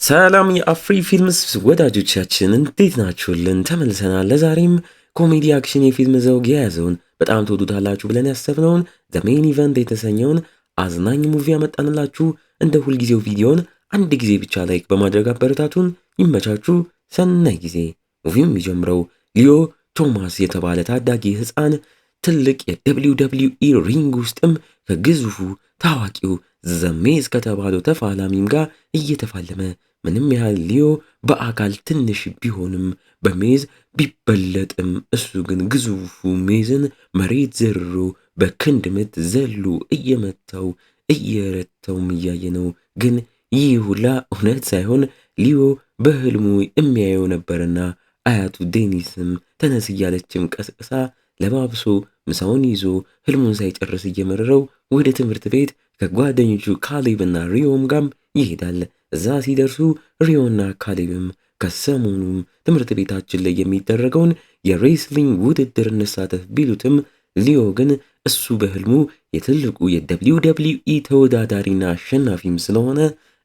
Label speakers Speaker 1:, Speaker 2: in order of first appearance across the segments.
Speaker 1: ሰላም የአፍሪ ፊልምስ ወዳጆቻችን እንዴት ናችሁልን? ተመልሰናል። ለዛሬም ኮሜዲ አክሽን የፊልም ዘውግ የያዘውን በጣም ትወዱታላችሁ ብለን ያሰብነውን ዘ ሜን ኢቨንት የተሰኘውን አዝናኝ ሙቪ ያመጣንላችሁ። እንደ ሁልጊዜው ቪዲዮን አንድ ጊዜ ብቻ ላይክ በማድረግ አበረታቱን። ይመቻችሁ። ሰናይ ጊዜ። ሙቪው የሚጀምረው ሊዮ ቶማስ የተባለ ታዳጊ ህፃን ትልቅ የWWE ሪንግ ውስጥም ከግዙፉ ታዋቂው ዘሜዝ ከተባለው ተፋላሚም ጋር እየተፋለመ ምንም ያህል ሊዮ በአካል ትንሽ ቢሆንም በሜዝ ቢበለጥም እሱ ግን ግዙፉ ሜዝን መሬት ዘርሮ በክንድ ምት ዘሎ እየመታው እየረታውም እያየ ነው። ግን ይህ ሁላ እውነት ሳይሆን ሊዮ በህልሙ የሚያየው ነበርና አያቱ ዴኒስም ተነስ እያለችም ቀስቅሳ ለባብሶ ምሳውን ይዞ ህልሙን ሳይጨርስ እየመረረው ወደ ትምህርት ቤት ከጓደኞቹ ካሌብና ሪዮም ጋም ይሄዳል። እዛ ሲደርሱ ሪዮና ካሌብም ከሰሞኑም ትምህርት ቤታችን ላይ የሚደረገውን የሬስሊንግ ውድድር እንሳተፍ ቢሉትም ሊዮ ግን እሱ በህልሙ የትልቁ የWWE ተወዳዳሪና አሸናፊም ስለሆነ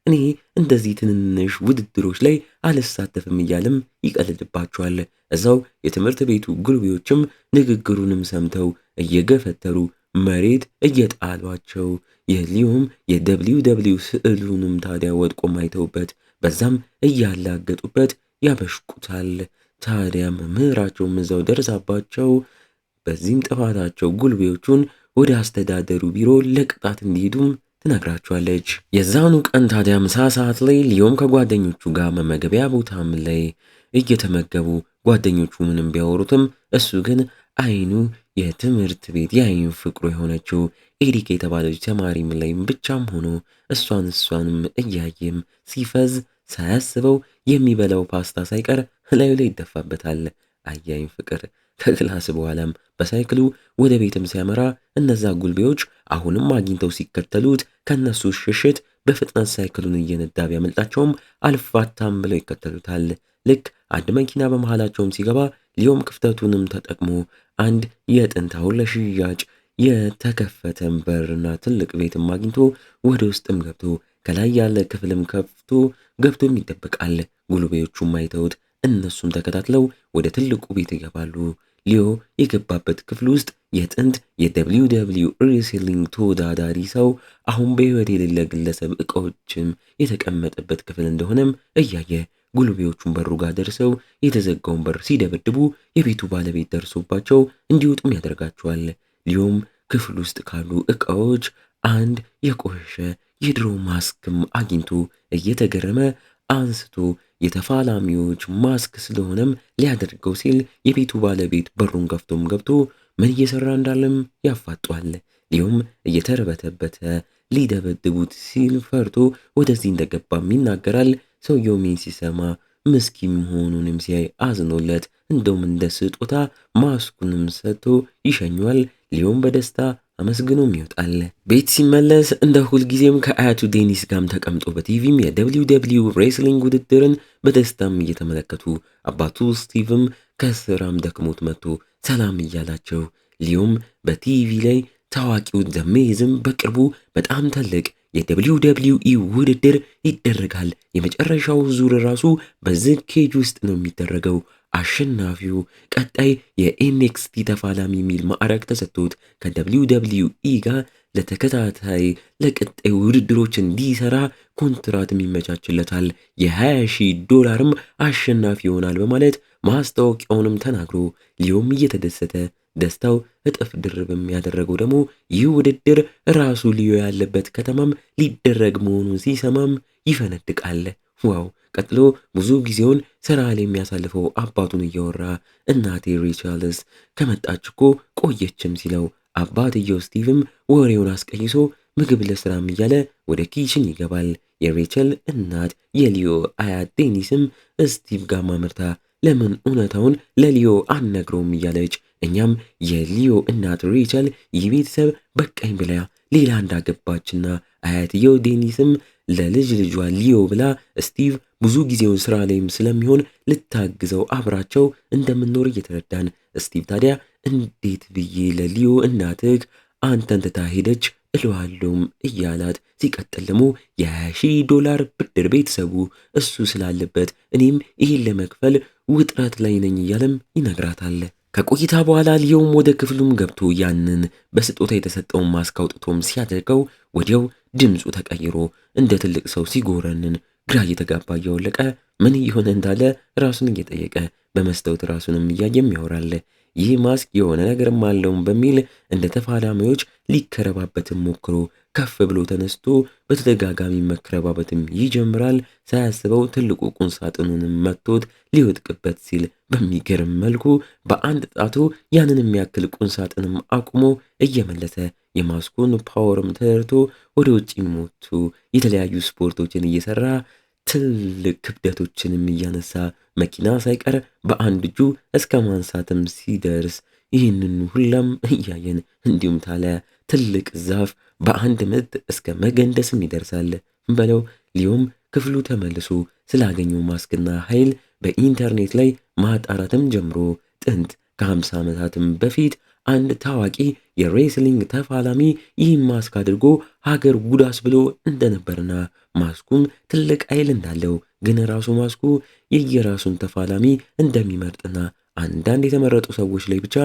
Speaker 1: እኔ እንደዚህ ትንንሽ ውድድሮች ላይ አልሳተፍም እያለም ይቀልድባቸዋል። እዛው የትምህርት ቤቱ ጉልቤዎችም ንግግሩንም ሰምተው እየገፈተሩ መሬት እየጣሏቸው የሊዮም የWW ስዕሉንም ታዲያ ወድቆ ማይተውበት በዛም እያላገጡበት ያበሽቁታል። ታዲያ መምህራቸውም እዛው ደርሳባቸው በዚህም ጥፋታቸው ጉልቤዎቹን ወደ አስተዳደሩ ቢሮ ለቅጣት እንዲሄዱም ትነግራቸዋለች። የዛኑ ቀን ታዲያ ምሳ ሰዓት ላይ ሊዮም ከጓደኞቹ ጋር መመገቢያ ቦታም ላይ እየተመገቡ ጓደኞቹ ምንም ቢያወሩትም እሱ ግን አይኑ የትምህርት ቤት የአይኑ ፍቅሩ የሆነችው ኤሪክ የተባለች ተማሪም ላይም ብቻም ሆኖ እሷንም እያየም ሲፈዝ ሳያስበው የሚበላው ፓስታ ሳይቀር ላዩ ላይ ይደፋበታል። አያይን ፍቅር። ከክላስ በኋላም በሳይክሉ ወደ ቤትም ሲያመራ እነዛ ጉልቤዎች አሁንም አግኝተው ሲከተሉት ከነሱ ሽሽት በፍጥነት ሳይክሉን እየነዳ ቢያመልጣቸውም አልፋታም ብለው ይከተሉታል። ልክ አንድ መኪና በመሃላቸውም ሲገባ ሊዮም ክፍተቱንም ተጠቅሞ አንድ የጥንት አሁን ለሽያጭ የተከፈተን በርና ትልቅ ቤትም አግኝቶ ወደ ውስጥም ገብቶ ከላይ ያለ ክፍልም ከፍቶ ገብቶም ይደበቃል። ጉልቤዎቹም አይተውት እነሱም ተከታትለው ወደ ትልቁ ቤት ይገባሉ። ሊዮ የገባበት ክፍል ውስጥ የጥንት የWW ሬስሊንግ ተወዳዳሪ ሰው አሁን በሕይወት የሌለ ግለሰብ ዕቃዎችም የተቀመጠበት ክፍል እንደሆነም እያየ ጉልቤዎቹን በሩ ጋር ደርሰው የተዘጋውን በር ሲደበድቡ የቤቱ ባለቤት ደርሶባቸው እንዲወጡም ያደርጋቸዋል። ሊዮም ክፍል ውስጥ ካሉ ዕቃዎች አንድ የቆሸሸ የድሮ ማስክም አግኝቶ እየተገረመ አንስቶ የተፋላሚዎች ማስክ ስለሆነም ሊያደርገው ሲል የቤቱ ባለቤት በሩን ከፍቶም ገብቶ ምን እየሰራ እንዳለም ያፋጧል። ሊዮም እየተርበተበተ ሊደበድቡት ሲል ፈርቶ ወደዚህ እንደገባም ይናገራል። ሰውየው ምን ሲሰማ ምስኪን መሆኑንም ሲያይ አዝኖለት እንደውም እንደ ስጦታ ማስኩንም ሰጥቶ ይሸኘዋል። ሊዮም በደስታ አመስግኖም ይወጣል። ቤት ሲመለስ እንደ ሁልጊዜም ከአያቱ ዴኒስ ጋርም ተቀምጦ በቲቪም የWW ሬስሊንግ ውድድርን በደስታም እየተመለከቱ አባቱ ስቲቭም ከስራም ደክሞት መጥቶ ሰላም እያላቸው ሊዮም በቲቪ ላይ ታዋቂው ዘሜዝም በቅርቡ በጣም ትልቅ የWWE ውድድር ይደረጋል። የመጨረሻው ዙር ራሱ በዚህ ኬጅ ውስጥ ነው የሚደረገው። አሸናፊው ቀጣይ የNXT ተፋላሚ የሚል ማዕረግ ተሰጥቶት ከWWE ጋር ለተከታታይ ለቀጣይ ውድድሮች እንዲሰራ ኮንትራትም ይመቻችለታል። $20,000 አሸናፊ ይሆናል በማለት ማስታወቂያውንም ተናግሮ ሊዮም እየተደሰተ ደስታው እጥፍ ድርብም ያደረገው ደግሞ ይህ ውድድር ራሱ ሊዮ ያለበት ከተማም ሊደረግ መሆኑን ሲሰማም ይፈነድቃል። ዋው! ቀጥሎ ብዙ ጊዜውን ስራ ላይ የሚያሳልፈው አባቱን እያወራ እናቴ ሪቻልስ ከመጣች እኮ ቆየችም ሲለው አባትየው ስቲቭም ወሬውን አስቀይሶ ምግብ ለስራም እያለ ወደ ኪችን ይገባል። የሬቸል እናት የሊዮ አያት ዴኒስም ስቲቭ ጋር ማመርታ ለምን እውነታውን ለሊዮ አነግረውም እያለች እኛም የሊዮ እናት ሬቸል ይህ ቤተሰብ በቃኝ ብላ ሌላ እንዳገባችና አያትየው ዴኒስም ለልጅ ልጇ ሊዮ ብላ ስቲቭ ብዙ ጊዜውን ስራ ላይም ስለሚሆን ልታግዘው አብራቸው እንደምንኖር እየተረዳን ስቲቭ ታዲያ እንዴት ብዬ ለሊዮ እናትህ አንተን ትታ ሄደች እለዋለሁም እያላት ሲቀጥል ደግሞ የ$20,000 ብድር ቤተሰቡ እሱ ስላለበት እኔም ይህን ለመክፈል ውጥረት ላይ ነኝ እያለም ይነግራታል። ከቆይታ በኋላ ሊዮም ወደ ክፍሉም ገብቶ ያንን በስጦታ የተሰጠውን ማስክ አውጥቶም ሲያደርገው ወዲያው ድምፁ ተቀይሮ እንደ ትልቅ ሰው ሲጎረንን ግራ እየተጋባ እያወለቀ ምን እየሆነ እንዳለ ራሱን እየጠየቀ በመስታወት ራሱንም እያየም ያወራል። ይህ ማስክ የሆነ ነገርም አለውም በሚል እንደ ተፋላሚዎች ሊከረባበትም ሞክሮ ከፍ ብሎ ተነስቶ በተደጋጋሚ መከረባበትም ይጀምራል። ሳያስበው ትልቁ ቁም ሳጥኑንም መቶት ሊወድቅበት ሲል በሚገርም መልኩ በአንድ ጣቱ ያንን የሚያክል ቁም ሳጥንም አቁሞ እየመለሰ የማስኩን ፓወርም ተረድቶ ወደ ውጪ ሞቱ የተለያዩ ስፖርቶችን እየሰራ ትልቅ ክብደቶችንም እያነሳ መኪና ሳይቀር በአንድ እጁ እስከ ማንሳትም ሲደርስ ይህንን ሁላም እያየን እንዲሁም ታዲያ ትልቅ ዛፍ በአንድ ምት እስከ መገንደስም ይደርሳል በለው። ሊዮም ክፍሉ ተመልሶ ስላገኘው ማስክና ኃይል በኢንተርኔት ላይ ማጣራትም ጀምሮ ጥንት ከ50 ዓመታትም በፊት አንድ ታዋቂ የሬስሊንግ ተፋላሚ ይህን ማስክ አድርጎ ሀገር ጉዳስ ብሎ እንደነበርና ማስኩም ትልቅ ኃይል እንዳለው ግን ራሱ ማስኩ የየራሱን ተፋላሚ እንደሚመርጥና አንዳንድ የተመረጡ ሰዎች ላይ ብቻ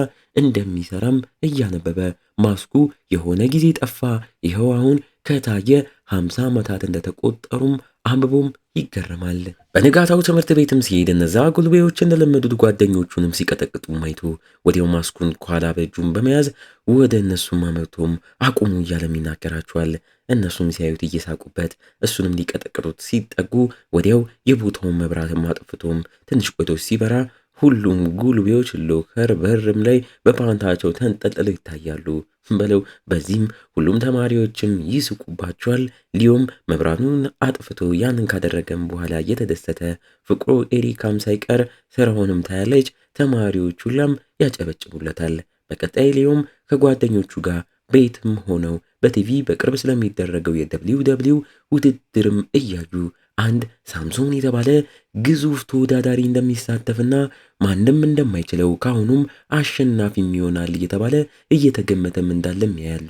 Speaker 1: እንደሚሰራም እያነበበ ማስኩ የሆነ ጊዜ ጠፋ። ይኸው አሁን ከታየ 50 ዓመታት እንደተቆጠሩም አንብቦም ይገረማል። በንጋታው ትምህርት ቤትም ሲሄድ እነዛ ጉልቤዎች እንደለመዱት ጓደኞቹንም ሲቀጠቅጡ ማይቶ ወዲያው ማስኩን ኳላ በእጁም በመያዝ ወደ እነሱም አመቶም አቁሙ እያለም ይናገራቸዋል። እነሱም ሲያዩት እየሳቁበት እሱንም ሊቀጠቅጡት ሲጠጉ ወዲያው የቦታውን መብራትም አጥፍቶም ትንሽ ቆይቶ ሲበራ ሁሉም ጉልቤዎች ሎከር በርም ላይ በፓንታቸው ተንጠልጥለው ይታያሉ በለው። በዚህም ሁሉም ተማሪዎችም ይስቁባቸዋል። ሊዮም መብራቱን አጥፍቶ ያንን ካደረገም በኋላ እየተደሰተ ፍቅሩ ኤሪካም ሳይቀር ስራውንም ታያለች። ተማሪዎቹ ሁላም ያጨበጭቡለታል። በቀጣይ ሊዮም ከጓደኞቹ ጋር ቤትም ሆነው በቲቪ በቅርብ ስለሚደረገው የWW ውድድርም እያዩ አንድ ሳምሶን የተባለ ግዙፍ ተወዳዳሪ እንደሚሳተፍና ማንም እንደማይችለው ካሁኑም አሸናፊም ይሆናል እየተባለ እየተገመተም እንዳለም ያያሉ።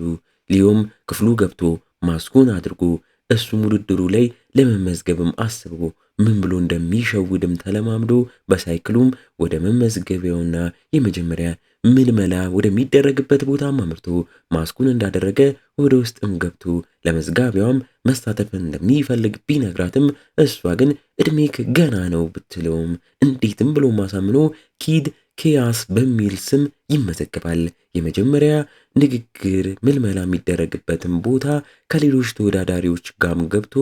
Speaker 1: ሊዮም ክፍሉ ገብቶ ማስኩን አድርጎ እሱም ውድድሩ ላይ ለመመዝገብም አስቦ ምን ብሎ እንደሚሸውድም ተለማምዶ በሳይክሉም ወደ መመዝገቢያውና የመጀመሪያ ምልመላ ወደሚደረግበት ቦታ አምርቶ ማስኩን እንዳደረገ ወደ ውስጥም ገብቶ ለመዝጋቢያውም መሳተፍ እንደሚፈልግ ቢነግራትም እሷ ግን እድሜክ ገና ነው ብትለውም እንዴትም ብሎ ማሳምኖ ኪድ ኬያስ በሚል ስም ይመዘገባል። የመጀመሪያ ንግግር ምልመላ የሚደረግበትም ቦታ ከሌሎች ተወዳዳሪዎች ጋርም ገብቶ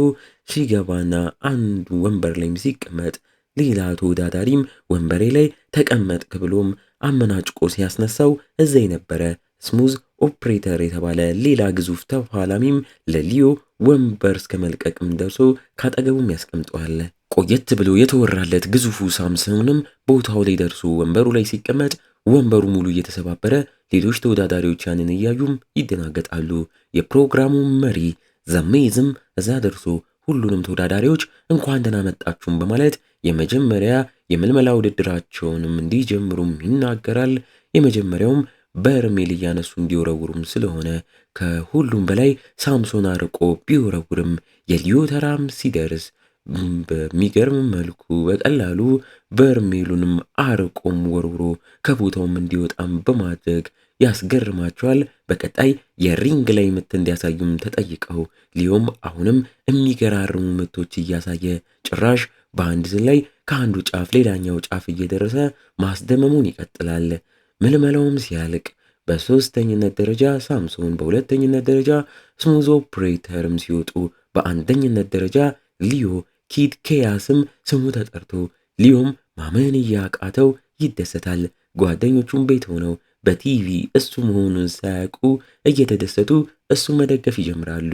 Speaker 1: ሲገባና አንዱ ወንበር ላይም ሲቀመጥ ሌላ ተወዳዳሪም ወንበሬ ላይ ተቀመጥክ ብሎም አመናጭቆ ሲያስነሳው እዛ የነበረ ስሙዝ ኦፕሬተር የተባለ ሌላ ግዙፍ ተፋላሚም ለሊዮ ወንበር እስከ መልቀቅም ደርሶ ካጠገቡም ያስቀምጠዋል። ቆየት ብሎ የተወራለት ግዙፉ ሳምሶንም ቦታው ላይ ደርሶ ወንበሩ ላይ ሲቀመጥ ወንበሩ ሙሉ እየተሰባበረ ሌሎች ተወዳዳሪዎች ያንን እያዩም ይደናገጣሉ። የፕሮግራሙ መሪ ዘሜዝም እዛ ደርሶ ሁሉንም ተወዳዳሪዎች እንኳን ደህና መጣችሁም በማለት የመጀመሪያ የምልመላ ውድድራቸውንም እንዲጀምሩም ይናገራል። የመጀመሪያውም በርሜል እያነሱ እንዲወረውሩም ስለሆነ ከሁሉም በላይ ሳምሶን አርቆ ቢወረውርም የሊዮ ተራም ሲደርስ በሚገርም መልኩ በቀላሉ በርሜሉንም አርቆም ወርውሮ ከቦታውም እንዲወጣም በማድረግ ያስገርማቸዋል። በቀጣይ የሪንግ ላይ ምት እንዲያሳዩም ተጠይቀው ሊዮም አሁንም የሚገራርሙ ምቶች እያሳየ ጭራሽ በአንድ ላይ ከአንዱ ጫፍ ሌላኛው ጫፍ እየደረሰ ማስደመሙን ይቀጥላል። ምልመላውም ሲያልቅ በሶስተኝነት ደረጃ ሳምሶን፣ በሁለተኝነት ደረጃ ስሙዝ ኦፕሬተርም ሲወጡ በአንደኝነት ደረጃ ሊዮ ኪድ ኬያስም ስሙ ተጠርቶ ሊዮም ማመን እያቃተው ይደሰታል። ጓደኞቹም ቤት ሆነው በቲቪ እሱ መሆኑን ሳያውቁ እየተደሰቱ እሱ መደገፍ ይጀምራሉ።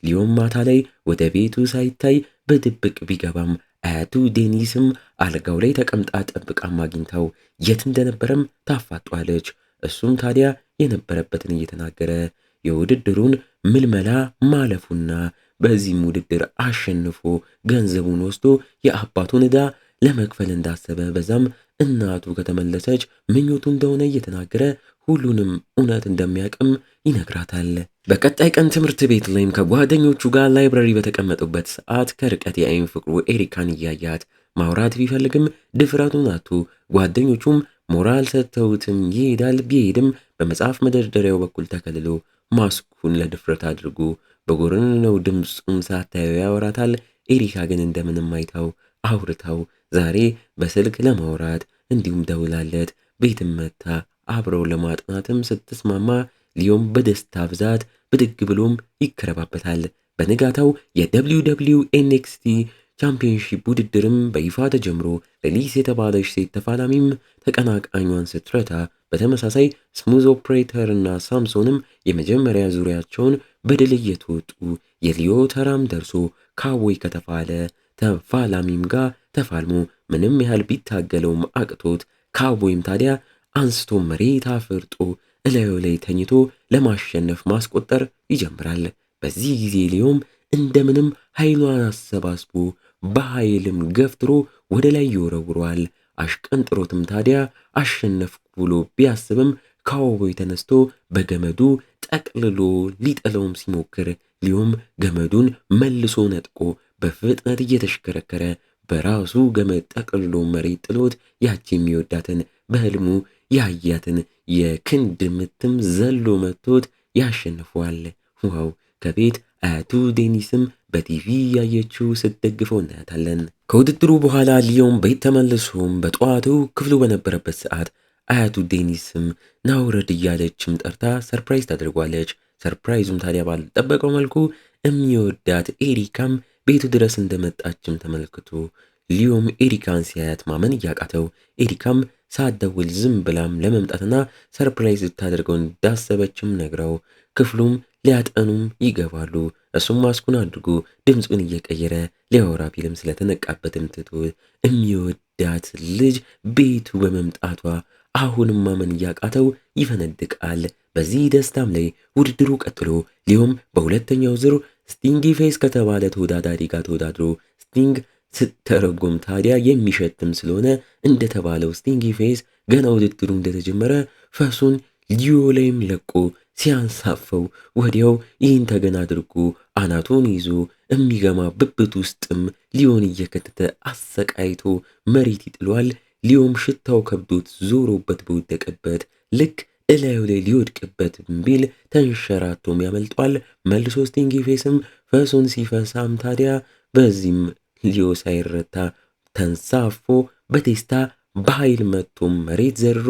Speaker 1: ሊዮም ማታ ላይ ወደ ቤቱ ሳይታይ በድብቅ ቢገባም አያቱ ዴኒስም አልጋው ላይ ተቀምጣ ጠብቃም አግኝታው የት እንደነበረም ታፋጧለች። እሱም ታዲያ የነበረበትን እየተናገረ የውድድሩን ምልመላ ማለፉና በዚህም ውድድር አሸንፎ ገንዘቡን ወስዶ የአባቱን ዕዳ ለመክፈል እንዳሰበ በዛም እናቱ ከተመለሰች ምኞቱ እንደሆነ እየተናገረ ሁሉንም እውነት እንደሚያቅም ይነግራታል። በቀጣይ ቀን ትምህርት ቤት ላይም ከጓደኞቹ ጋር ላይብረሪ በተቀመጡበት ሰዓት ከርቀት የአይን ፍቅሩ ኤሪካን እያያት ማውራት ቢፈልግም ድፍረቱን አጥቶ ጓደኞቹም ሞራል ሰጥተውትም ይሄዳል። ቢሄድም በመጽሐፍ መደርደሪያው በኩል ተከልሎ ማስኩን ለድፍረት አድርጎ በጎረነው ድምፁም ሳታየው ያወራታል። ኤሪካ ግን እንደምንም አይታው አውርታው ዛሬ በስልክ ለማውራት እንዲሁም ደውላለት ቤትም መታ አብረው ለማጥናትም ስትስማማ ሊዮም በደስታ ብዛት ብድግ ብሎም ይከረባበታል። በንጋታው የWW NXT ቻምፒዮንሺፕ ውድድርም በይፋ ተጀምሮ ሌሊስ የተባለች ሴት ተፋላሚም ተቀናቃኟን ስትረታ በተመሳሳይ ስሙዝ ኦፕሬተር እና ሳምሶንም የመጀመሪያ ዙሪያቸውን በድል እየተወጡ የሊዮ ተራም ደርሶ ካውቦይ ከተፋለ ተፋላሚም ጋር ተፋልሞ ምንም ያህል ቢታገለውም አቅቶት ካውቦይም ታዲያ አንስቶ መሬት አፍርጦ እላዩ ላይ ተኝቶ ለማሸነፍ ማስቆጠር ይጀምራል። በዚህ ጊዜ ሊዮም እንደምንም ኃይሏን አሰባስቦ በኃይልም ገፍትሮ ወደ ላይ ይወረውረዋል። አሽቀንጥሮትም ታዲያ አሸነፍኩ ብሎ ቢያስብም ካውቦይ ተነስቶ በገመዱ ጠቅልሎ ሊጥለውም ሲሞክር ሊዮም ገመዱን መልሶ ነጥቆ በፍጥነት እየተሽከረከረ በራሱ ገመድ ጠቅልሎ መሬት ጥሎት ያቺ የሚወዳትን በህልሙ ያያትን የክንድ ምትም ዘሎ መጥቶት ያሸንፈዋል። ዋው! ከቤት አያቱ ዴኒስም በቲቪ ያየችው ስትደግፈው እናያታለን። ከውድድሩ በኋላ ሊዮም ቤት ተመልሶም በጠዋቱ ክፍሉ በነበረበት ሰዓት አያቱ ዴኒስም ናውረድ እያለችም ጠርታ ሰርፕራይዝ ታደርጓለች። ሰርፕራይዙም ታዲያ ባልጠበቀው መልኩ የሚወዳት ኤሪካም ቤቱ ድረስ እንደመጣችም ተመልክቶ ሊዮም ኤሪካን ሲያያት ማመን እያቃተው ኤሪካም ሳትደውል ዝም ብላም ለመምጣትና ሰርፕራይዝ ልታደርገው እንዳሰበችም ነግረው ክፍሉም ሊያጠኑም ይገባሉ። እሱም ማስኩን አድርጎ ድምፁን እየቀየረ ሊያወራ ቢልም ስለተነቃበትም ትቶ የሚወዳት ልጅ ቤቱ በመምጣቷ አሁንም ማመን እያቃተው ይፈነድቃል። በዚህ ደስታም ላይ ውድድሩ ቀጥሎ ሊዮም በሁለተኛው ዙር ስቲንጊ ፌስ ከተባለ ተወዳዳሪ ጋር ተወዳድሮ ስቲንግ ስተረጎም ታዲያ የሚሸትም ስለሆነ እንደተባለው ስቲንጊ ፌስ ገና ውድድሩ እንደተጀመረ ፈሱን ሊዮ ላይም ለቆ ሲያንሳፈው ወዲያው ይህን ተገና አድርጎ አናቱን ይዞ የሚገማ ብብት ውስጥም ሊዮን እየከተተ አሰቃይቶ መሬት ይጥሏል። ሊዮም ሽታው ከብዶት ዞሮበት በወደቀበት ልክ እላዩ ላይ ሊወድቅበት ቢል ተንሸራቶም ያመልጧል። መልሶ ስቲንጊ ፌስም ፈሱን ሲፈሳም ታዲያ በዚህም ሊዮ ሳይረታ ተንሳፎ በቴስታ በኃይል መቶም መሬት ዘርሮ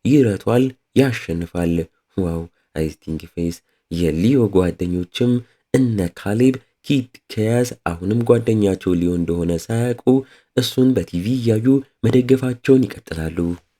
Speaker 1: ይረቷል፣ ያሸንፋል። ዋው! ስቲንጊ ፌስ የሊዮ ጓደኞችም እነ ካሌብ ኪድ ከያዝ አሁንም ጓደኛቸው ሊዮ እንደሆነ ሳያውቁ እሱን በቲቪ እያዩ መደገፋቸውን ይቀጥላሉ።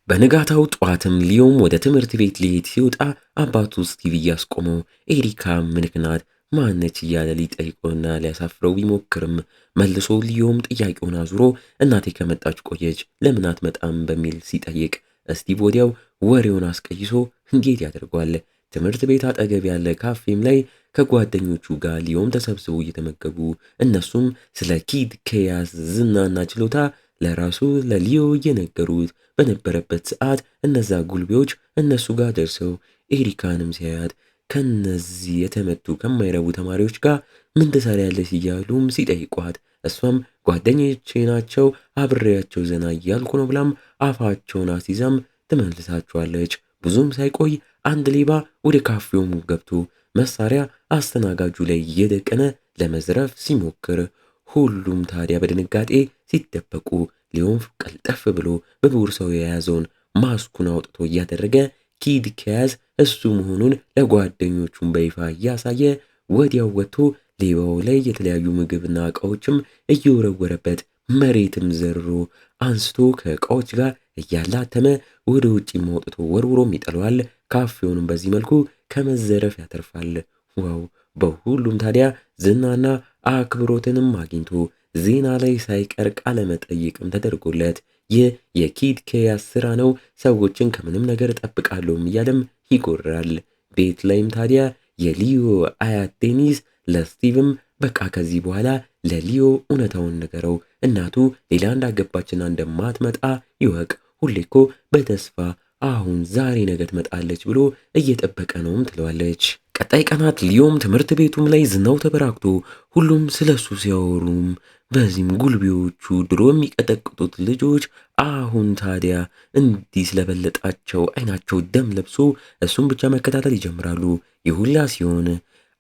Speaker 1: በንጋታው ጠዋትም ሊዮም ወደ ትምህርት ቤት ሊሄድ ሲወጣ አባቱ ስቲቭ እያስቆመው ኤሪካ ምንክናት ማነች እያለ ሊጠይቀውና ሊያሳፍረው ቢሞክርም መልሶ ሊዮም ጥያቄውን አዙሮ እናቴ ከመጣች ቆየች ለምን አትመጣም በሚል ሲጠይቅ ስቲቭ ወዲያው ወሬውን አስቀይሶ እንዴት ያደርጓል። ትምህርት ቤት አጠገብ ያለ ካፌም ላይ ከጓደኞቹ ጋር ሊዮም ተሰብስበው እየተመገቡ እነሱም ስለ ኪድ ኬያስ ዝናና ችሎታ ለራሱ ለሊዮ እየነገሩት በነበረበት ሰዓት እነዛ ጉልቤዎች እነሱ ጋር ደርሰው ኤሪካንም ሲያያት ከነዚህ የተመቱ ከማይረቡ ተማሪዎች ጋር ምን ትሰሪያለሽ እያሉም ሲጠይቋት እሷም ጓደኞቼ ናቸው አብሬያቸው ዘና እያልኩ ነው ብላም አፋቸውን አስይዛም ትመልሳቸዋለች። ብዙም ሳይቆይ አንድ ሌባ ወደ ካፌውም ገብቶ መሳሪያ አስተናጋጁ ላይ እየደቀነ ለመዝረፍ ሲሞክር ሁሉም ታዲያ በድንጋጤ ሲደበቁ ሊዮም ቀልጠፍ ብሎ በቦርሳው የያዘውን ማስኩን አውጥቶ እያደረገ ኪድ ኬያዝ እሱ መሆኑን ለጓደኞቹም በይፋ እያሳየ ወዲያው ወጥቶ ሌባው ላይ የተለያዩ ምግብና ዕቃዎችም እየወረወረበት መሬትም ዘርሮ አንስቶ ከዕቃዎች ጋር እያላተመ ወደ ውጪ አውጥቶ ወርውሮም ይጥለዋል። ካፌውንም በዚህ መልኩ ከመዘረፍ ያተርፋል። ዋው! በሁሉም ታዲያ ዝናና አክብሮትንም አግኝቶ ዜና ላይ ሳይቀር ቃለ መጠይቅም ተደርጎለት ይህ የኪድ ኬያስ ስራ ነው፣ ሰዎችን ከምንም ነገር እጠብቃለሁም እያለም ይጎራል። ቤት ላይም ታዲያ የሊዮ አያት ዴኒስ ለስቲቭም በቃ ከዚህ በኋላ ለሊዮ እውነታውን ነገረው፣ እናቱ ሌላ እንዳገባችና እንደማትመጣ ይወቅ፣ ሁሌ እኮ በተስፋ አሁን ዛሬ ነገ ትመጣለች ብሎ እየጠበቀ ነውም ትለዋለች። ቀጣይ ቀናት ሊዮም ትምህርት ቤቱም ላይ ዝናው ተበራክቶ ሁሉም ስለሱ ሲያወሩም በዚህም ጉልቤዎቹ ድሮ የሚቀጠቅጡት ልጆች አሁን ታዲያ እንዲህ ስለበለጣቸው አይናቸው ደም ለብሶ እሱም ብቻ መከታተል ይጀምራሉ። ይሁላ ሲሆን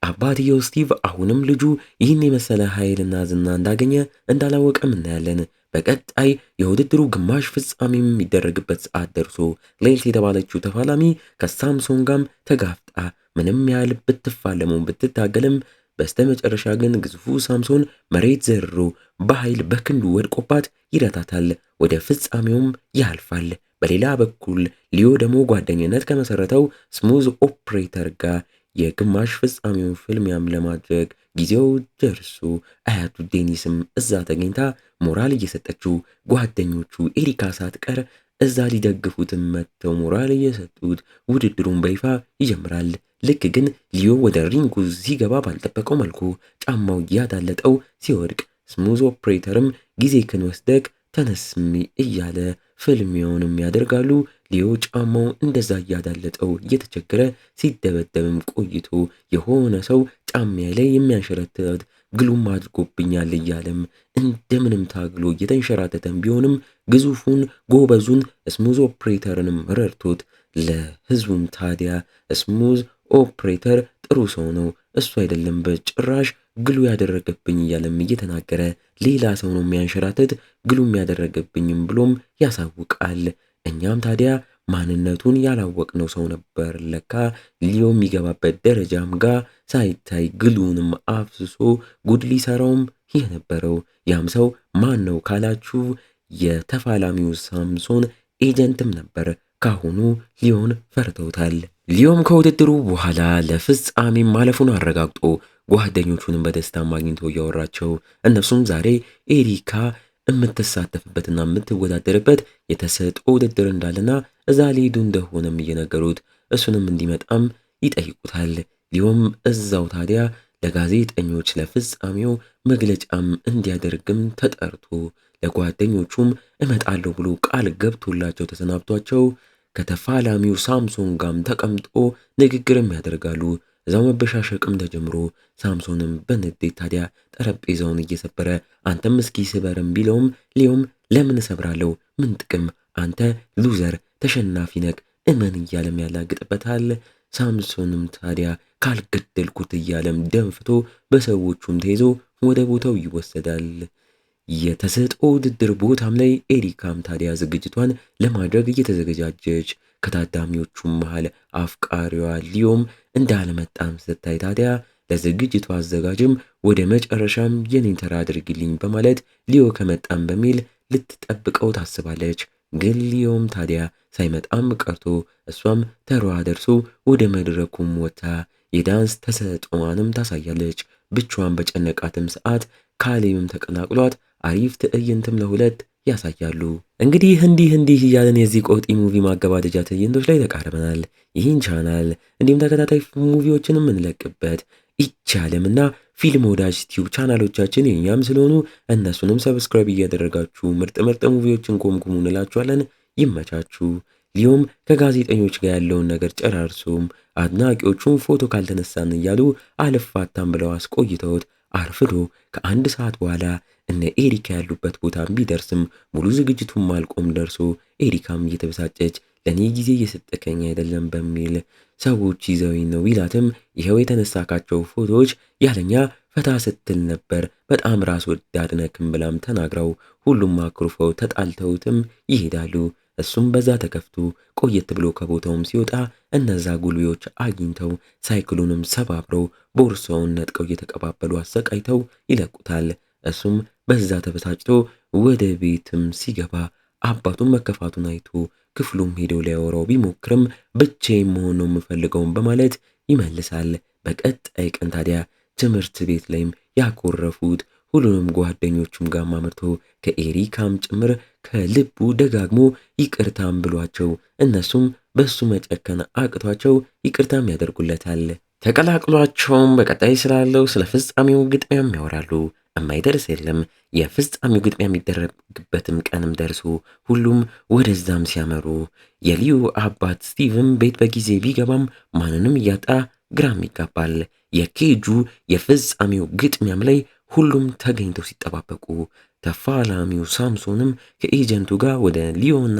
Speaker 1: አባትየው ስቲቭ አሁንም ልጁ ይህን የመሰለ ኃይልና ዝና እንዳገኘ እንዳላወቀም እናያለን። በቀጣይ የውድድሩ ግማሽ ፍጻሜ የሚደረግበት ሰዓት ደርሶ ሌልስ የተባለችው ተፋላሚ ከሳምሶን ጋም ተጋፍጣ ምንም ያህል ብትፋለመው ብትታገልም በስተመጨረሻ ግን ግዙፉ ሳምሶን መሬት ዘርሮ በኃይል በክንዱ ወድቆባት ይረታታል። ወደ ፍጻሜውም ያልፋል። በሌላ በኩል ሊዮ ደግሞ ጓደኝነት ከመሰረተው ስሙዝ ኦፕሬተር ጋር የግማሽ ፍጻሜውን ፍልሚያም ለማድረግ ጊዜው ደርሶ አያቱ ዴኒስም እዛ ተገኝታ ሞራል እየሰጠችው ጓደኞቹ ኤሪካ ሳትቀር እዛ ሊደግፉትም መጥተው ሞራል እየሰጡት ውድድሩን በይፋ ይጀምራል። ልክ ግን ሊዮ ወደ ሪንጉ ሲገባ ባልጠበቀው መልኩ ጫማው እያዳለጠው ሲወድቅ ስሙዝ ኦፕሬተርም ጊዜክን ወስደክ ተነስሚ እያለ ፍልሚያውንም ያደርጋሉ። ሊዮ ጫማው እንደዛ እያዳለጠው እየተቸገረ ሲደበደብም ቆይቶ የሆነ ሰው ጫማዬ ላይ የሚያንሸረትት ግሉም አድርጎብኛል እያለም እንደምንም ታግሎ እየተንሸራተተም ቢሆንም ግዙፉን ጎበዙን ስሙዝ ኦፕሬተርንም ረድቶት ለህዝቡም ታዲያ ስሙዝ ኦፕሬተር ጥሩ ሰው ነው፣ እሱ አይደለም በጭራሽ ግሉ ያደረገብኝ እያለም እየተናገረ ሌላ ሰው ነው የሚያንሸራትት ግሉም ያደረገብኝም ብሎም ያሳውቃል። እኛም ታዲያ ማንነቱን ያላወቅነው ሰው ነበር ለካ ሊዮ የሚገባበት ደረጃም ጋር ሳይታይ ግሉንም አፍስሶ ጉድ ሊሰራውም የነበረው። ያም ሰው ማን ነው ካላችሁ የተፋላሚው ሳምሶን ኤጀንትም ነበር። ካሁኑ ሊዮን ፈርተውታል። ሊዮም ከውድድሩ በኋላ ለፍጻሜ ማለፉን አረጋግጦ ጓደኞቹንም በደስታ ማግኝቶ እያወራቸው እነሱም ዛሬ ኤሪካ የምትሳተፍበትና የምትወዳደርበት የተሰጠው ውድድር እንዳለና እዛ ሊሄዱ እንደሆነም እየነገሩት እሱንም እንዲመጣም ይጠይቁታል። ሊዮም እዛው ታዲያ ለጋዜጠኞች ለፍጻሜው መግለጫም እንዲያደርግም ተጠርቶ ለጓደኞቹም እመጣለሁ ብሎ ቃል ገብቶላቸው ተሰናብቷቸው ከተፋላሚው ሳምሶን ጋም ተቀምጦ ንግግርም ያደርጋሉ። እዛው መበሻሸቅም ተጀምሮ ሳምሶንም በንዴት ታዲያ ጠረጴዛውን እየሰበረ አንተም እስኪ ስበርም ቢለውም ሊዮም ለምን እሰብራለሁ? ምን ጥቅም? አንተ ሉዘር ተሸናፊ ነክ እመን እያለም ያላግጥበታል። ሳምሶንም ታዲያ ካልገደልኩት እያለም ደንፍቶ በሰዎቹም ተይዞ ወደ ቦታው ይወሰዳል። የተሰጠው ውድድር ቦታም ላይ ኤሪካም ታዲያ ዝግጅቷን ለማድረግ እየተዘገጃጀች ከታዳሚዎቹም መሃል አፍቃሪዋ ሊዮም እንዳልመጣም ስታይ ታዲያ ለዝግጅቱ አዘጋጅም ወደ መጨረሻም የኔን ተራ አድርግልኝ በማለት ሊዮ ከመጣም በሚል ልትጠብቀው ታስባለች። ግን ሊዮም ታዲያ ሳይመጣም ቀርቶ እሷም ተሯ ደርሶ ወደ መድረኩም ወጥታ የዳንስ ተሰጥኦዋንም ታሳያለች። ብቻዋን በጨነቃትም ሰዓት ካሌብም ተቀላቅሏት አሪፍ ትዕይንትም ለሁለት ያሳያሉ። እንግዲህ እንዲህ እያለን የዚህ ቆጢ ሙቪ ማገባደጃ ትዕይንቶች ላይ ተቃርበናል። ይህን ቻናል እንዲሁም ተከታታይ ሙቪዎችን የምንለቅበት ይቻለምና ፊልም ወዳጅ ቲዩብ ቻናሎቻችን የኛም ስለሆኑ እነሱንም ሰብስክራይብ እያደረጋችሁ ምርጥ ሙቪዎችን ቆምቁሙ እንላችኋለን። ይመቻችሁ። ሊዮም ከጋዜጠኞች ጋር ያለውን ነገር ጨራርሶም አድናቂዎቹን ፎቶ ካልተነሳን እያሉ አልፋታም ብለው አስቆይተውት አርፍዶ ከአንድ ሰዓት በኋላ እነ ኤሪካ ያሉበት ቦታ ቢደርስም ሙሉ ዝግጅቱን ማልቆም ደርሶ ኤሪካም እየተበሳጨች ለኔ ጊዜ እየሰጠከኝ አይደለም በሚል ሰዎች ይዘውኝ ነው ቢላትም ይኸው የተነሳካቸው ፎቶዎች ያለኛ ፈታ ስትል ነበር፣ በጣም ራስ ወዳድ ነክም ብላም ተናግረው ሁሉም አኩርፈው ተጣልተውትም ይሄዳሉ። እሱም በዛ ተከፍቶ ቆየት ብሎ ከቦታውም ሲወጣ እነዛ ጉልቤዎች አግኝተው ሳይክሉንም ሰባብረው ቦርሳውን ነጥቀው እየተቀባበሉ አሰቃይተው ይለቁታል። እሱም በዛ ተበሳጭቶ ወደ ቤትም ሲገባ አባቱን መከፋቱን አይቶ ክፍሉም ሄዶ ሊያወራው ቢሞክርም ብቻዬን መሆን ነው የምፈልገውን በማለት ይመልሳል። በቀጣይ ቀን ታዲያ ትምህርት ቤት ላይም ያኮረፉት ሁሉንም ጓደኞቹም ጋር ማመርቶ ከኤሪካም ጭምር ከልቡ ደጋግሞ ይቅርታም ብሏቸው እነሱም በሱ መጨከን አቅቷቸው ይቅርታም ያደርጉለታል። ተቀላቅሏቸውም በቀጣይ ስላለው ስለ ፍጻሜው ግጥሚያም ያወራሉ። የማይደርስ የለም። የፍጻሜው ግጥሚያ የሚደረግበትም ቀንም ደርሶ ሁሉም ወደዛም ሲያመሩ የሊዮ አባት ስቲቭም ቤት በጊዜ ቢገባም ማንንም እያጣ ግራም ይጋባል። የኬጁ የፍጻሜው ግጥሚያም ላይ ሁሉም ተገኝተው ሲጠባበቁ ተፋላሚው ሳምሶንም ከኤጀንቱ ጋር ወደ ሊዮና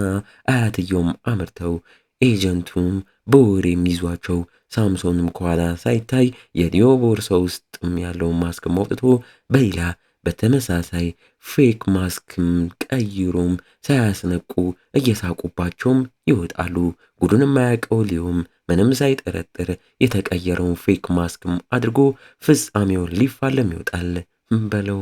Speaker 1: አያትየውም አምርተው ኤጀንቱም በወሬ የሚይዟቸው ሳምሶንም ከኋላ ሳይታይ የሊዮ ቦርሳ ውስጥም ያለውን ማስክም አውጥቶ በሌላ በተመሳሳይ ፌክ ማስክም ቀይሮም ሳያስነቁ እየሳቁባቸውም ይወጣሉ። ጉዱን የማያውቀው ሊዮም ምንም ሳይጠረጥር የተቀየረውን ፌክ ማስክም አድርጎ ፍጻሜውን ሊፋለም ይወጣል በለው።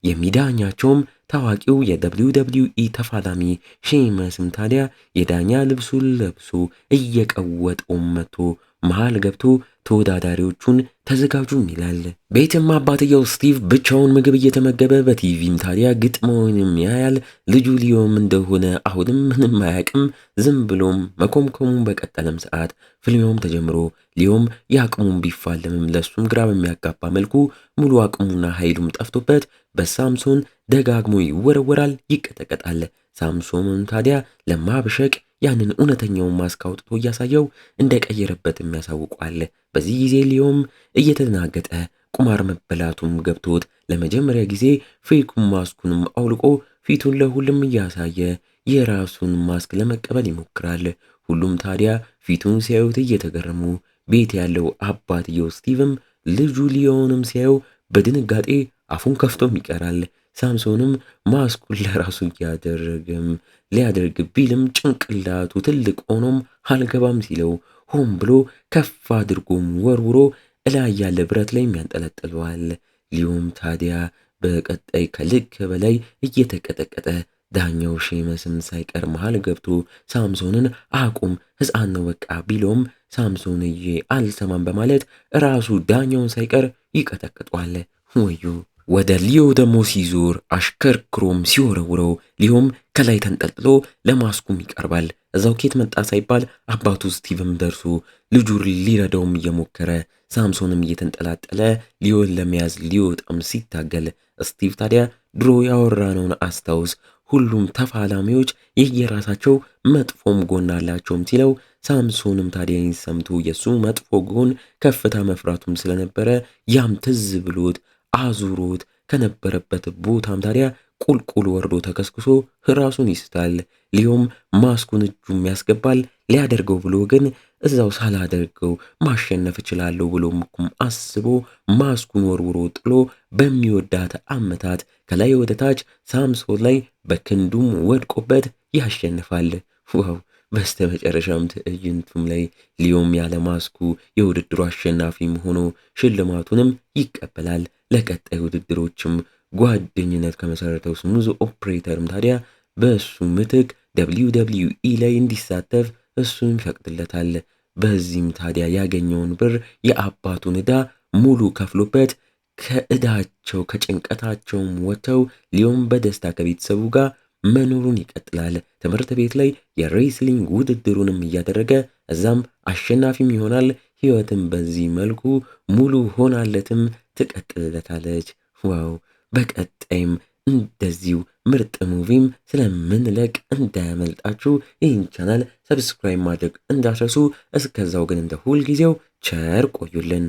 Speaker 1: የሚዳኛቸውም ታዋቂው የWWE ተፋላሚ ሼመስም ታዲያ የዳኛ ልብሱን ለብሶ እየቀወጠው መጥቶ መሃል ገብቶ ተወዳዳሪዎቹን ተዘጋጁም ይላል። ቤትም አባትየው ስቲቭ ብቻውን ምግብ እየተመገበ በቲቪም ታዲያ ግጥመውንም ያያል። ልጁ ሊዮም እንደሆነ አሁንም ምንም አያውቅም። ዝም ብሎም መኮምኮሙን በቀጠለም ሰዓት ፍልሚያውም ተጀምሮ ሊዮም የአቅሙን ቢፋለምም ለሱም ግራ በሚያጋባ መልኩ ሙሉ አቅሙና ኃይሉም ጠፍቶበት በሳምሶን ደጋግሞ ይወረወራል፣ ይቀጠቀጣል። ሳምሶንን ታዲያ ለማብሸቅ ያንን እውነተኛውን ማስክ አውጥቶ እያሳየው እንደቀየረበትም ያሳውቋል። በዚህ ጊዜ ሊዮም እየተደናገጠ ቁማር መበላቱም ገብቶት ለመጀመሪያ ጊዜ ፌኩን ማስኩንም አውልቆ ፊቱን ለሁሉም እያሳየ የራሱን ማስክ ለመቀበል ይሞክራል። ሁሉም ታዲያ ፊቱን ሲያዩት እየተገረሙ ቤት ያለው አባትየው ስቲቭም ልጁ ሊዮንም ሲያየው በድንጋጤ አፉን ከፍቶም ይቀራል። ሳምሶንም ማስኩን ለራሱ እያደረገም ሊያደርግ ቢልም ጭንቅላቱ ትልቅ ሆኖም አልገባም ሲለው ሆን ብሎ ከፍ አድርጎም ወርውሮ እላይ ያለ ብረት ላይ ያንጠለጥለዋል። ሊዮም ታዲያ በቀጣይ ከልክ በላይ እየተቀጠቀጠ ዳኛው ሼመስም ሳይቀር መሃል ገብቶ ሳምሶንን አቁም ሕፃን ነው በቃ ቢሎም ሳምሶንዬ አልሰማም በማለት ራሱ ዳኛውን ሳይቀር ይቀጠቅጧል። ወዮ! ወደ ሊዮ ደግሞ ሲዞር አሽከርክሮም ሲወረውረው ሊዮም ከላይ ተንጠልጥሎ ለማስኩም ይቀርባል። እዛው ኬት መጣ ሳይባል አባቱ ስቲቭም ደርሶ ልጁን ሊረዳውም እየሞከረ ሳምሶንም እየተንጠላጠለ ሊዮን ለመያዝ ሊወጣም ሲታገል ስቲቭ ታዲያ ድሮ ያወራነውን አስታውስ፣ ሁሉም ተፋላሚዎች የየራሳቸው መጥፎም ጎን አላቸውም ሲለው ሳምሶንም ታዲያ ሰምቶ የሱ መጥፎ ጎን ከፍታ መፍራቱም ስለነበረ ያም ትዝ ብሎት አዙሮት ከነበረበት ቦታም ታዲያ ቁልቁል ወርዶ ተከስክሶ ራሱን ይስታል። ሊዮም ማስኩን እጁም ያስገባል። ሊያደርገው ብሎ ግን እዛው ሳላደርገው ማሸነፍ እችላለሁ ብሎም አስቦ ማስኩን ወርውሮ ጥሎ በሚወዳት አመታት ከላይ ወደ ታች ሳምሶን ላይ በክንዱም ወድቆበት ያሸንፋል። ዋው! በስተመጨረሻም ትዕይንቱም ላይ ሊዮም ያለ ማስኩ የውድድሩ አሸናፊም ሆኖ ሽልማቱንም ይቀበላል። ለቀጣይ ውድድሮችም ጓደኝነት ከመሰረተው ስሙዝ ኦፕሬተርም ታዲያ በእሱ ምትክ WWE ላይ እንዲሳተፍ እሱን ይፈቅድለታል። በዚህም ታዲያ ያገኘውን ብር የአባቱን ዕዳ ሙሉ ከፍሎበት ከዕዳቸው ከጭንቀታቸውም ወጥተው ሊዮም በደስታ ከቤተሰቡ ጋር መኖሩን ይቀጥላል። ትምህርት ቤት ላይ የሬስሊንግ ውድድሩንም እያደረገ እዛም አሸናፊም ይሆናል። ህይወትም በዚህ መልኩ ሙሉ ሆናለትም ትቀጥልለታለች። ዋው! በቀጣይም እንደዚሁ ምርጥ ሙቪም ስለምንለቅ እንዳያመልጣችሁ ይህን ቻናል ሰብስክራይብ ማድረግ እንዳትረሱ። እስከዛው ግን እንደ ሁል ጊዜው ቸር ቆዩልን።